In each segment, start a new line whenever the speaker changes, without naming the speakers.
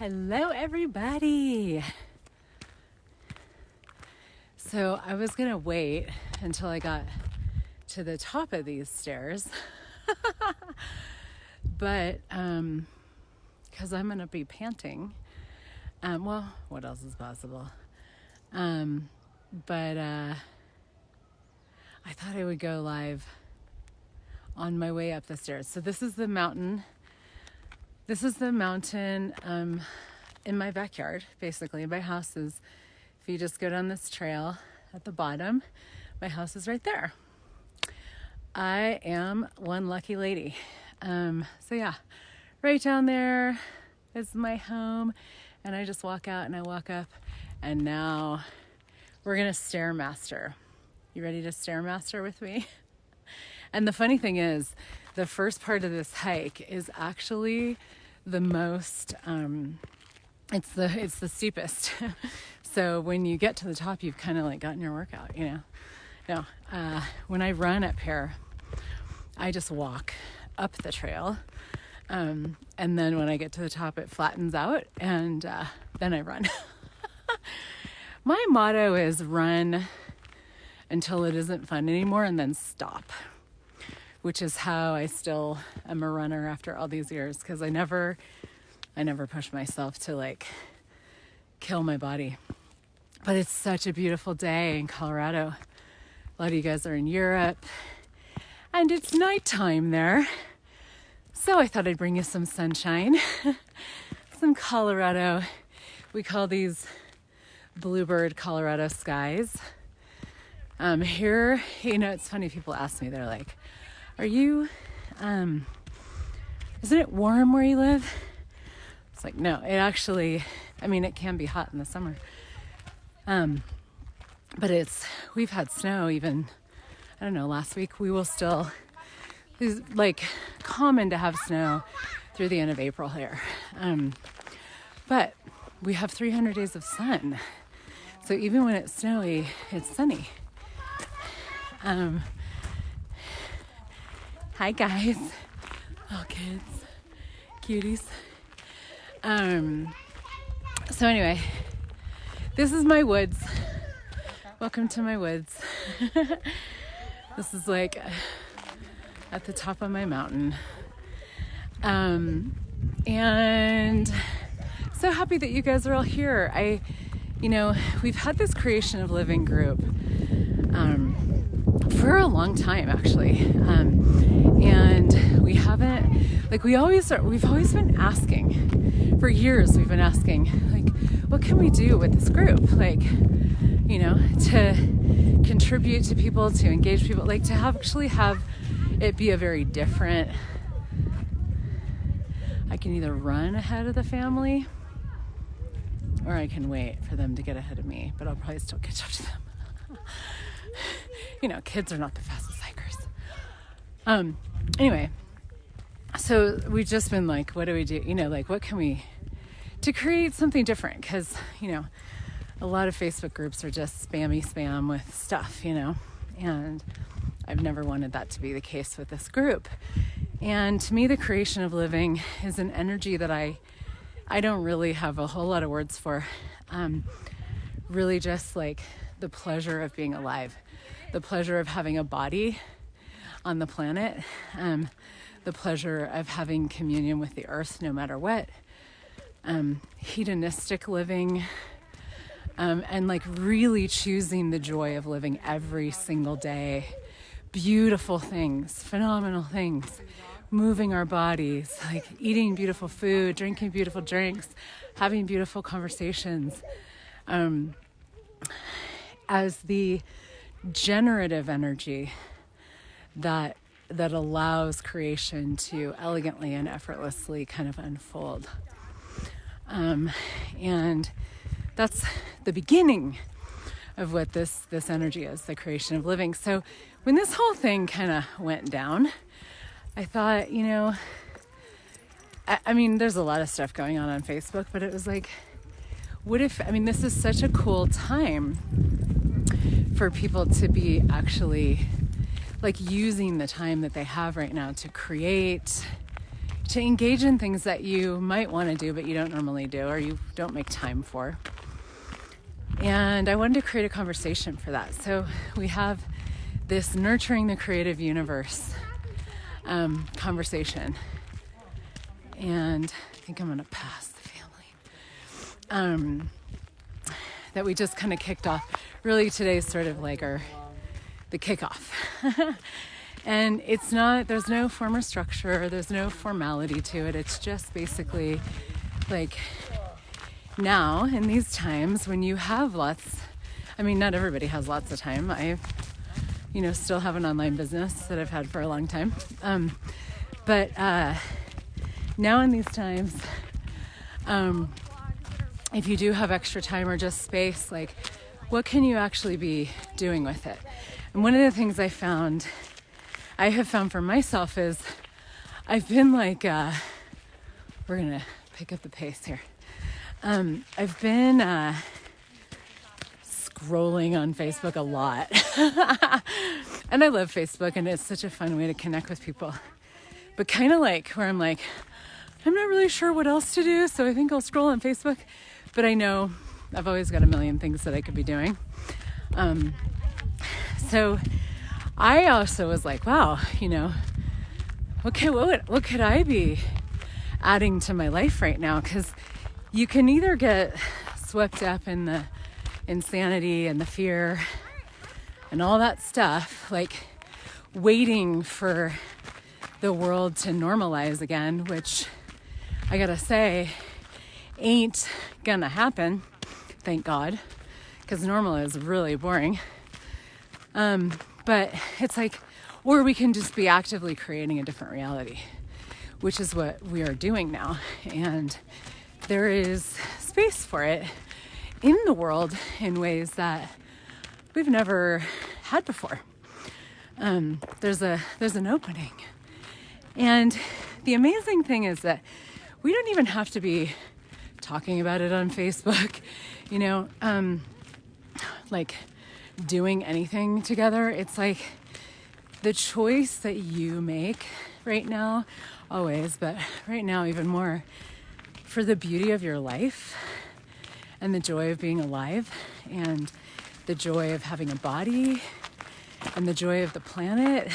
Hello, everybody. So I was going to wait until I got to the top of these stairs, but because I'm going to be panting. Well, what else is possible? But I thought I would go live on my way up the stairs. So this is the mountain. This is the mountain in my backyard, basically. My house is, if you just go down this trail at the bottom, my house is right there. I am one lucky lady. So yeah, right down there is my home. And I just walk out and I walk up. And now we're going to Stairmaster. You ready to Stairmaster with me? And the funny thing is, the first part of this hike is actually the most, it's the steepest. So when you get to the top, you've kind of like gotten your workout, you know. No, when I run up here, I just walk up the trail. And then when I get to the top, it flattens out and then I run. My motto is run until it isn't fun anymore and then stop. Which is how I still am a runner after all these years, because I never push myself to like kill my body. But it's such a beautiful day in Colorado. A lot of you guys are in Europe and it's nighttime there. So I thought I'd bring you some sunshine, some Colorado. We call these bluebird Colorado skies. Here, you know, it's funny, people ask me, they're like, are you, isn't it warm where you live? It's like, no, it actually, I mean, it can be hot in the summer. But we've had snow even, I don't know, last week. We will still, it's like common to have snow through the end of April here. But we have 300 days of sun. So even when it's snowy, it's sunny. Hi guys, oh kids, cuties. So anyway, this is my woods. Welcome to my woods. This is like at the top of my mountain. And so happy that you guys are all here. We've had this Creation of Living group for a long time actually. And we haven't, we've always been asking, for years we've been asking, what can we do with this group? To contribute to people, to engage people, to actually have it be a very different, I can either run ahead of the family or I can wait for them to get ahead of me, but I'll probably still catch up to them. Kids are not the fastest hikers. Anyway, so we've just been what do we do? What can we, to create something different? Because, a lot of Facebook groups are just spam with stuff, and I've never wanted that to be the case with this group. And to me, the Creation of Living is an energy that I don't really have a whole lot of words for. Really just the pleasure of being alive, the pleasure of having a body on the planet, the pleasure of having communion with the earth no matter what, hedonistic living, and really choosing the joy of living every single day, beautiful things, phenomenal things, moving our bodies, eating beautiful food, drinking beautiful drinks, having beautiful conversations, as the generative energy that allows creation to elegantly and effortlessly kind of unfold. And that's the beginning of what this energy is, the Creation of Living. So when this whole thing kind of went down, I thought, I mean, there's a lot of stuff going on Facebook, but it was this is such a cool time for people to be actually using the time that they have right now to create, to engage in things that you might want to do but you don't normally do or you don't make time for. And I wanted to create a conversation for that. So we have this nurturing the creative universe conversation. And I think I'm going to pass the family. That we just kind of kicked off. Really today's sort of like the kickoff. And it's not, there's no form or structure, there's no formality to it. It's just basically like now in these times when you have lots, I mean, not everybody has lots of time. I, still have an online business that I've had for a long time. But now in these times, if you do have extra time or just space, like what can you actually be doing with it? And one of the things I have found for myself is I've been like, we're going to pick up the pace here. I've been scrolling on Facebook a lot. And I love Facebook and it's such a fun way to connect with people. But kind of like where I'm like, I'm not really sure what else to do, so I think I'll scroll on Facebook. But I know I've always got a million things that I could be doing. So I also was like, wow, what could I be adding to my life right now? Because you can either get swept up in the insanity and the fear and all that stuff, like waiting for the world to normalize again, which I gotta say ain't gonna happen, thank God, because normal is really boring. But it's like, or we can just be actively creating a different reality, which is what we are doing now. And there is space for it in the world in ways that we've never had before. There's an opening. And the amazing thing is that we don't even have to be talking about it on Facebook, like doing anything together. It's like the choice that you make right now, always, but right now even more, for the beauty of your life and the joy of being alive and the joy of having a body and the joy of the planet.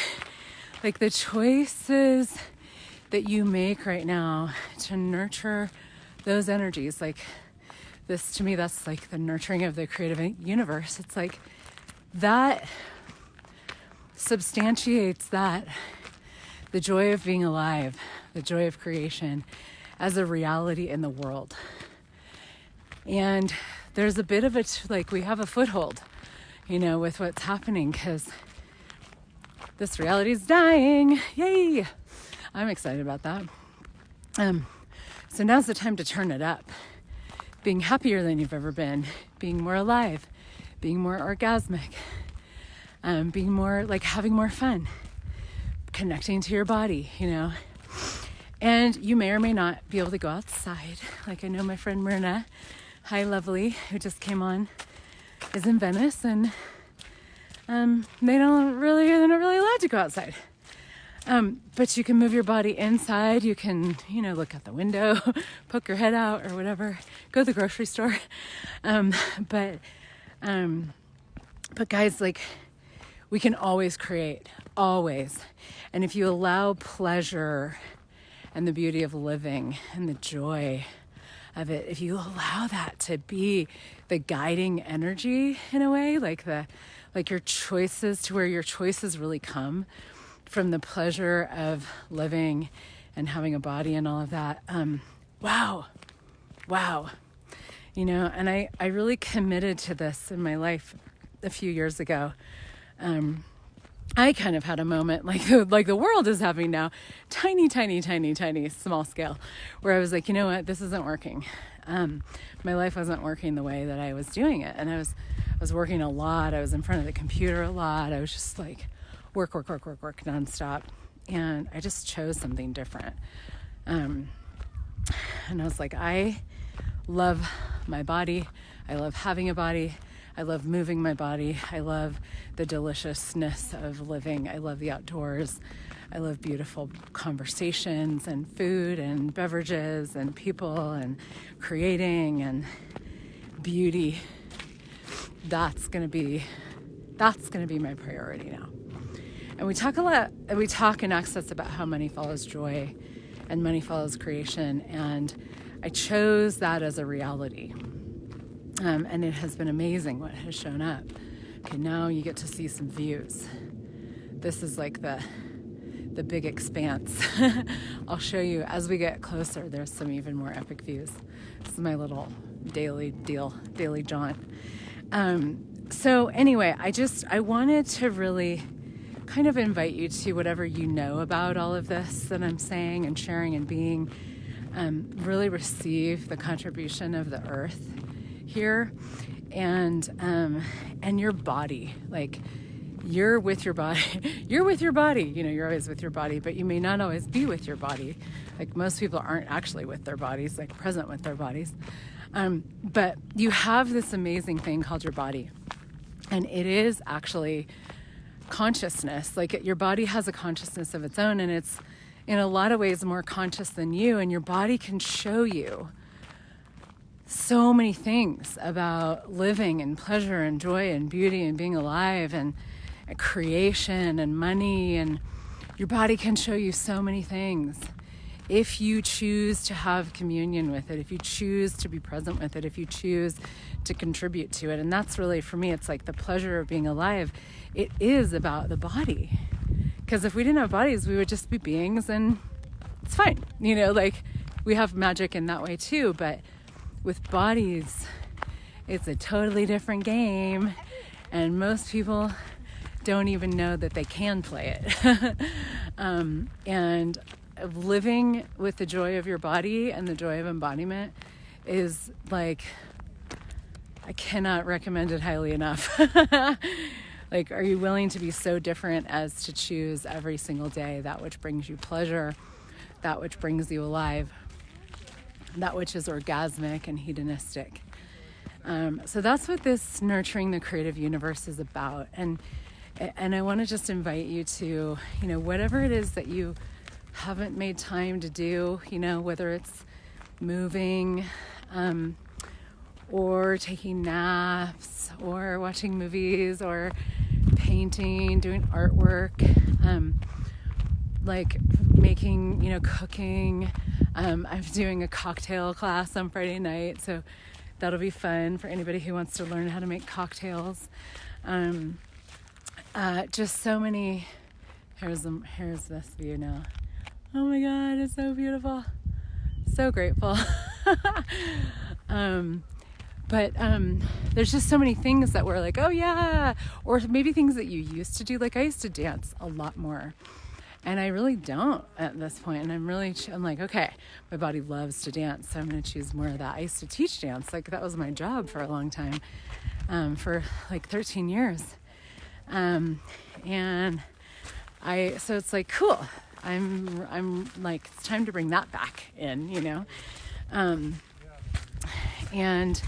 Like the choices that you make right now to nurture those energies, like this, to me, that's like the nurturing of the creative universe. It's like that substantiates that, the joy of being alive, the joy of creation as a reality in the world. And there's a bit of like we have a foothold, with what's happening, because this reality is dying. Yay! I'm excited about that. So now's the time to turn it up. Being happier than you've ever been, being more alive, being more orgasmic, being more like having more fun, connecting to your body, And you may or may not be able to go outside. Like I know my friend Myrna, hi lovely, who just came on, is in Venice, and they're not really allowed to go outside. But you can move your body inside. You can, look out the window, poke your head out or whatever, go to the grocery store. But guys, like we can always create, always. And if you allow pleasure and the beauty of living and the joy of it, if you allow that to be the guiding energy in a way, like your choices, to where your choices really come from the pleasure of living and having a body and all of that. Wow. And I really committed to this in my life a few years ago. I kind of had a moment like the world is having now, tiny, small scale, where I was like, you know what, this isn't working. My life wasn't working the way that I was doing it. And I was working a lot. I was in front of the computer a lot. I was just like work nonstop. And I just chose something different. And I was like, I love my body. I love having a body. I love moving my body. I love the deliciousness of living. I love the outdoors. I love beautiful conversations and food and beverages and people and creating and beauty. That's gonna be my priority now. And we talk a lot, and we talk in Access about how money follows joy and money follows creation. And I chose that as a reality. And it has been amazing what has shown up. Okay, now you get to see some views. This is like the big expanse. I'll show you as we get closer. There's some even more epic views. This is my little daily jaunt. So anyway, I wanted to really kind of invite you to whatever you know about all of this that I'm saying and sharing and being. Really receive the contribution of the earth here, and your body. Like, you're with your body. You're with your body. You know, you're always with your body, but you may not always be with your body. Like, most people aren't actually with their bodies, like present with their bodies. But you have this amazing thing called your body, and it is actually consciousness. Like, your body has a consciousness of its own, and it's in a lot of ways more conscious than you, and your body can show you so many things about living and pleasure and joy and beauty and being alive and creation and money, and your body can show you so many things if you choose to have communion with it, if you choose to be present with it, if you choose to contribute to it. And that's really, for me, it's like the pleasure of being alive. It is about the body, because if we didn't have bodies, we would just be beings, and it's fine, you know, like, we have magic in that way too. But with bodies, it's a totally different game, and most people don't even know that they can play it. And living with the joy of your body and the joy of embodiment is like, I cannot recommend it highly enough. Like, are you willing to be so different as to choose every single day that which brings you pleasure, that which brings you alive, that which is orgasmic and hedonistic? So that's what this Nurturing the Creative Universe is about. And I want to just invite you to, you know, whatever it is that you haven't made time to do, you know, whether it's moving, or taking naps, or watching movies, or painting, doing artwork, like making, you know, cooking. I'm doing a cocktail class on Friday night, so that'll be fun for anybody who wants to learn how to make cocktails. Just so many. Here's this view now. Oh my God, it's so beautiful. So grateful. But there's just so many things that we're like, oh yeah, or maybe things that you used to do. Like, I used to dance a lot more, and I really don't at this point. And I'm like, okay, my body loves to dance, so I'm going to choose more of that. I used to teach dance. Like, that was my job for a long time, for like 13 years. So it's like, cool. I'm like, it's time to bring that back in, you know? And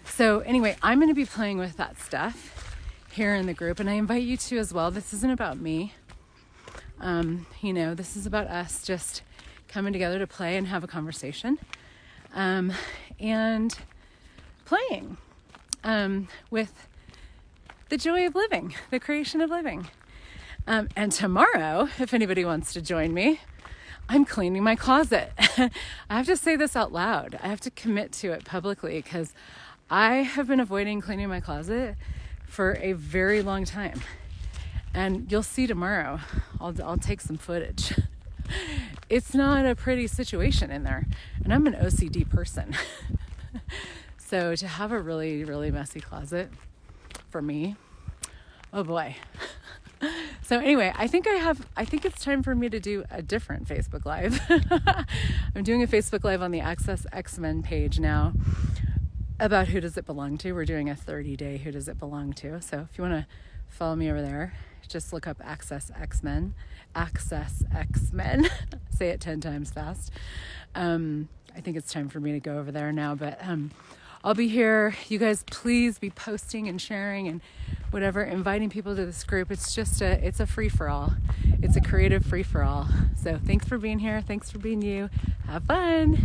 so anyway, I'm going to be playing with that stuff here in the group, and I invite you to as well. This isn't about me. You know, this is about us just coming together to play and have a conversation, and playing, with the joy of living, the creation of living. And tomorrow, if anybody wants to join me, I'm cleaning my closet. I have to say this out loud. I have to commit to it publicly, because I have been avoiding cleaning my closet for a very long time. And you'll see tomorrow, I'll take some footage. It's not a pretty situation in there. And I'm an OCD person. So to have a really, really messy closet for me, oh boy. So anyway, I think it's time for me to do a different Facebook Live. I'm doing a Facebook Live on the Access X-Men page now about who does it belong to. We're doing a 30-day who does it belong to. So if you want to follow me over there, just look up Access X-Men. Access X-Men. Say it 10 times fast. I think it's time for me to go over there now, but I'll be here. You guys please be posting and sharing and whatever, inviting people to this group. It's a free-for-all. It's a creative free-for-all. So thanks for being here. Thanks for being you. Have fun.